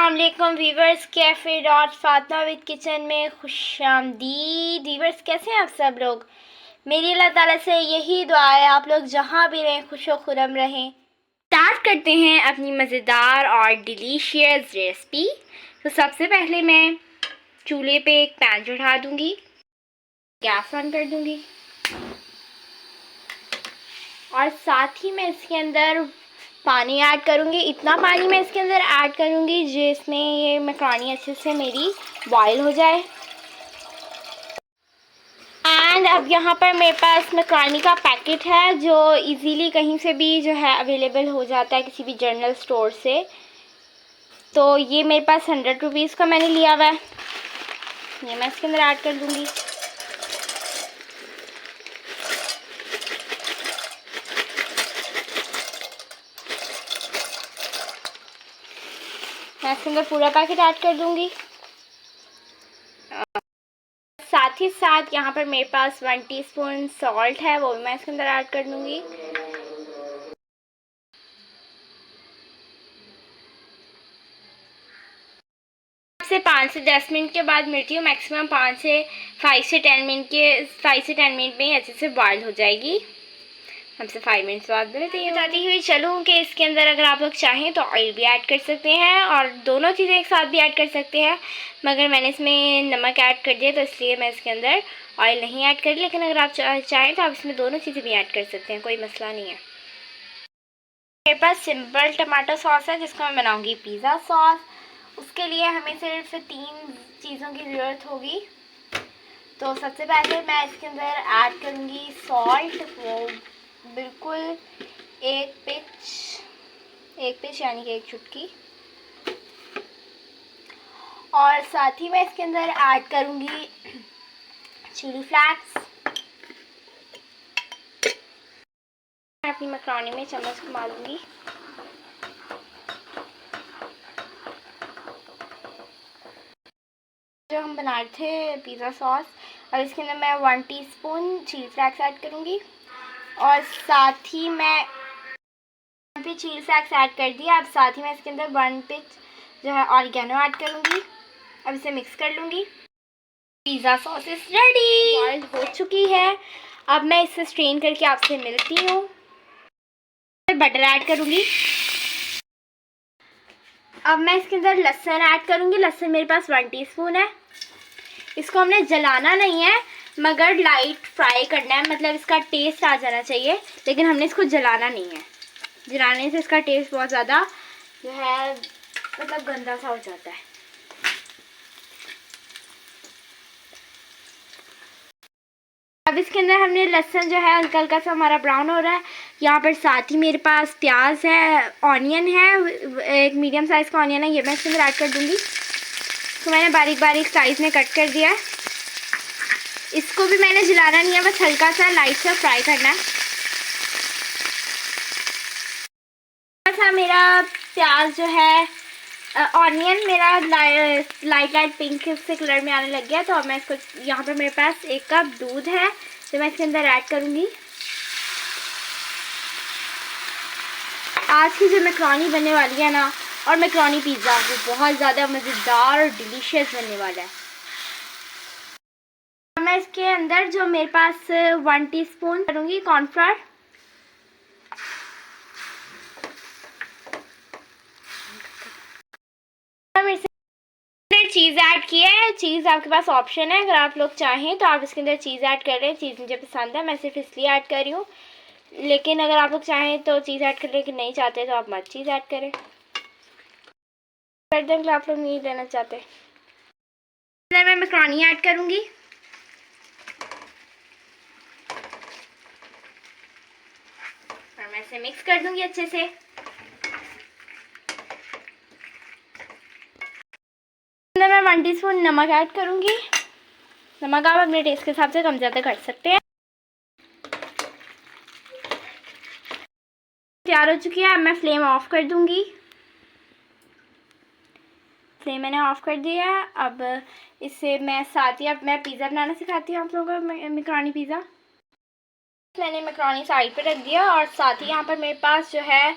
अस्सलाम वालेकुम viewers, cafe dot Fatima with kitchen में खुशामदीद। वीवर्स, कैसे हैं आप सब लोग? मेरी अल्लाह ताला से यही दुआ है आप लोग जहाँ भी रहें खुश व खुरम रहें। स्टार्ट करते हैं अपनी मज़ेदार और डिलीशियस रेसिपी। तो सबसे पहले मैं चूल्हे पे एक पैन चढ़ा दूँगी, गैस ऑन कर दूँगी और साथ ही मैं इसके अंदर पानी ऐड करूँगी। इतना पानी मैं इसके अंदर ऐड करूँगी जिसमें ये मैकरोनी अच्छे से मेरी बॉईल हो जाए। एंड अब यहाँ पर मेरे पास मैकरोनी का पैकेट है जो इजीली कहीं से भी जो है अवेलेबल हो जाता है, किसी भी जनरल स्टोर से। तो ये मेरे पास 100 रुपीज़ का मैंने लिया हुआ है, ये मैं इसके अंदर ऐड कर दूँगी। मैं इसके अंदर पूरा पैकेट ऐड कर दूँगी। साथ ही साथ यहाँ पर मेरे पास 1 टीस्पून सॉल्ट है, वो भी मैं इसके अंदर ऐड कर दूँगी। से 5 से 10 मिनट के बाद मिलती हूँ। मैक्सिमम 5 से 10 मिनट में अच्छे से बॉयल हो जाएगी। हमसे 5 मिनट बाद बताती हुई चलूँ कि इसके अंदर अगर आप लोग चाहें तो ऑयल भी ऐड कर सकते हैं और दोनों चीज़ें एक साथ भी ऐड कर सकते हैं, मगर मैंने इसमें नमक ऐड कर दिया तो इसलिए मैं इसके अंदर ऑयल नहीं ऐड करी। लेकिन अगर आप चाहें तो आप इसमें दोनों चीज़ें भी ऐड कर सकते हैं, कोई मसला नहीं है। मेरे पास सिंपल टमाटो सॉस है जिसको मैं बनाऊँगी पिज़्ज़ा सॉस। उसके लिए हमें सिर्फ 3 चीज़ों की ज़रूरत होगी। तो सबसे पहले मैं इसके अंदर ऐड करूँगी सॉल्ट, वो बिल्कुल एक पिंच यानी कि एक चुटकी। और साथ ही मैं इसके अंदर ऐड करूँगी चिली फ्लैक्स। मैं अपनी मैकरोनी में चम्मच घुमा लूँगी। जो हम बना रहे थे पिज़्ज़ा सॉस, और इसके अंदर मैं 1 टीस्पून चिली फ्लैक्स ऐड करूँगी और साथ ही मैं चिली फ्लैक्स ऐड कर दिया। अब साथ ही मैं इसके अंदर 1 पिंच जो है ऑरिगेनो ऐड करूँगी। अब इसे मिक्स कर लूँगी। Pizza sauce is ready, boil हो चुकी है। अब मैं इसे स्ट्रेन करके आपसे मिलती हूँ। बटर ऐड करूँगी। अब मैं इसके अंदर लहसुन ऐड करूँगी। लहसुन मेरे पास 1 टीस्पून है। इसको हमने जलाना नहीं है मगर लाइट फ्राई करना है, मतलब इसका टेस्ट आ जाना चाहिए, लेकिन हमने इसको जलाना नहीं है। जलाने से इसका टेस्ट बहुत ज़्यादा जो है मतलब गंदा सा हो जाता है। अब इसके अंदर हमने लहसुन जो है हल्का हल्का सा हमारा ब्राउन हो रहा है। यहाँ पर साथ ही मेरे पास प्याज है, ऑनियन है, एक मीडियम साइज़ का ऑनियन है, ये मैं इसके अंदर ऐड कर दूँगी। तो मैंने बारीक बारीक साइज़ में कट कर दिया है। इसको भी मैंने जलाना नहीं है, बस हल्का सा लाइट सा फ्राई करना है। सा मेरा प्याज जो है ऑनियन मेरा लाइट पिंक से कलर में आने लग गया। तो अब मैं इसको, यहाँ पर मेरे पास 1 कप दूध है जो मैं इसके अंदर ऐड करूँगी। आज की जो मैकरोनी बनने वाली है ना, और मैकरोनी पिज़्ज़ा, वो बहुत ज़्यादा मज़ेदार और डिलीशियस बनने वाला है। मैं इसके अंदर जो मेरे पास 1 टीस्पून करूँगी कॉर्नफ्लोर। चीज़ ऐड किया है। चीज़ आपके पास ऑप्शन है, अगर आप लोग चाहें तो आप इसके अंदर चीज़ ऐड कर रहे हैं। चीज़ मुझे पसंद है, मैं सिर्फ इसलिए ऐड कर रही हूँ। लेकिन अगर आप लोग चाहें तो चीज़ ऐड कर लेकिन नहीं चाहते तो आप मत चीज़ ऐड करें। कर दें आप लोग नहीं लेना चाहते। मैं मैकरोनी ऐड करूँगी। और मैं इसे मिक्स कर दूँगी अच्छे से। मैं 1 टीस्पून नमक ऐड करूँगी। नमक आप अपने टेस्ट के हिसाब से कम ज़्यादा कर सकते हैं। तैयार हो चुकी है। अब मैं फ्लेम ऑफ कर दूँगी। फ्लेम मैंने ऑफ कर दिया है। अब इससे मैं साथ ही, अब मैं पिज़्ज़ा बनाना सिखाती हूँ आप लोगों को, मैकरोनी पिज़्ज़ा। मैंने मैकरोनी साइड पे रख दिया और साथ ही यहाँ पर मेरे पास जो है